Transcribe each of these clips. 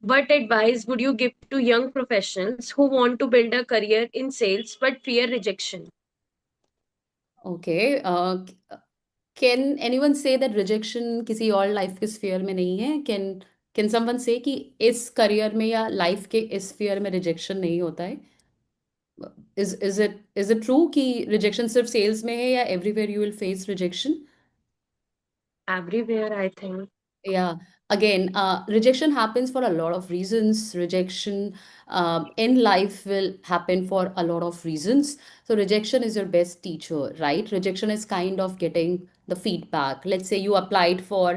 What advice would you give to young professionals who want to build a career in sales but fear rejection? Okay. Can anyone say that rejection किसी और life के sphere में नहीं है? Can someone say कि इस career में या लाइफ के इस स्फीयर में रिजेक्शन नहीं होता है? Is it true कि रिजेक्शन सिर्फ सेल्स में है या everywhere you will face rejection? Everywhere, I think. Yeah, again, rejection happens for a lot of reasons. Rejection in life will happen for a lot of reasons. So, rejection is your best teacher, right? Rejection is kind of getting the feedback. Let's say you applied for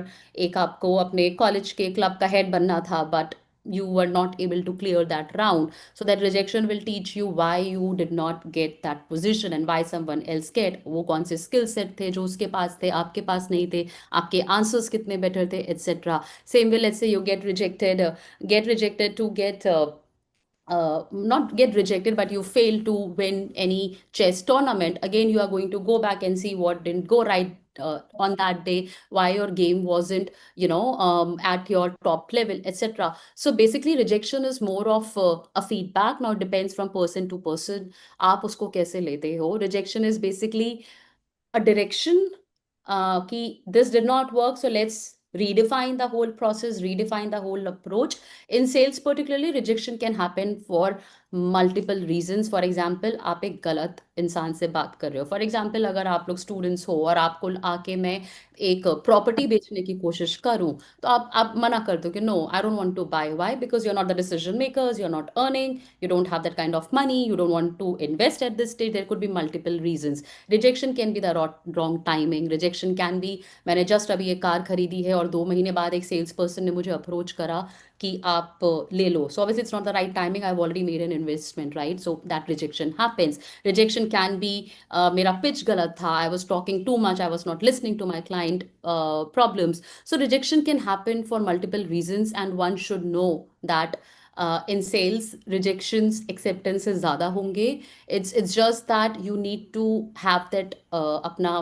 एक आपको अपने college के club का head बनना था, but you were not able to clear that round. So that rejection will teach you why you did not get that position and why someone else get. वो कौन से skill set थे जो उसके पास थे आपके पास नहीं थे, आपके आंसर्स कितने बेटर थे, etc. Same way, let's say you get rejected to get not get rejected, but you fail to win any chess tournament. Again, you are going to go back and see what didn't go right on that day, why your game wasn't, at your top level, etc. So basically, rejection is more of a feedback. Now, it depends from person to person. आप उसको कैसे लेते हो? Rejection is basically a direction कि this did not work, so let's redefine the whole process, redefine the whole approach. In sales particularly, rejection can happen for multiple reasons. For example, आप एक गलत इंसान से बात कर रहे हो. फॉर एग्जाम्पल, अगर आप लोग स्टूडेंट्स हो और आपको आके मैं एक प्रॉपर्टी बेचने की कोशिश करूं, तो आप मना कर दो कि no, I don't want to buy. Why? Because you are not the decision makers, you are not earning, you don't have that kind of money, you don't want to invest at this stage. There could be multiple reasons. Rejection can be the wrong timing. Rejection can be, मैंने just अभी एक car खरीदी है और 2 महीने बाद एक sales person ने मुझे अप्रोच करा कि आप ले लो. So obviously it's not the right timing. I've already made an investment, right? So that rejection happens. Rejection can be मेरा pitch गलत था, I was talking too much, I was not listening to my client problems. So rejection can happen for multiple reasons, and one should know that in sales rejections acceptance से ज़्यादा होंगे. It's just that you need to have that अपना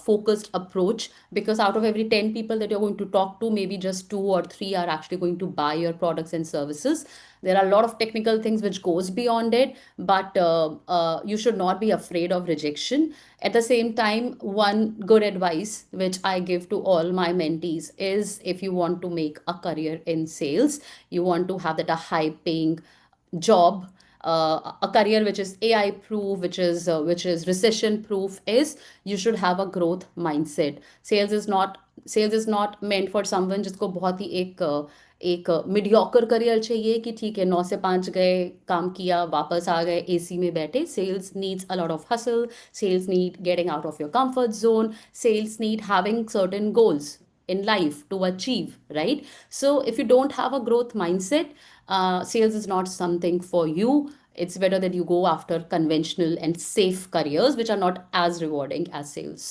focused approach, because out of every 10 people that you're going to talk to, maybe just 2 or 3 are actually going to buy your products and services. There are a lot of technical things which goes beyond it, but you should not be afraid of rejection. At the same time, one good advice which I give to all my mentees is, if you want to make a career in sales, you want to have that a high paying job, a career which is AI proof, which is recession proof, is you should have a growth mindset. Sales is not meant for someone जिसको बहुत ही एक mediocre career चाहिए कि ठीक है 9 से 5 गए, काम किया, वापस आ गए, एसी में बैठे. Sales needs a lot of hustle. Sales need getting out of your comfort zone. Sales need having certain goals in life to achieve, right? So if you don't have a growth mindset, sales is not something for you. It's better that you go after conventional and safe careers which are not as rewarding as sales.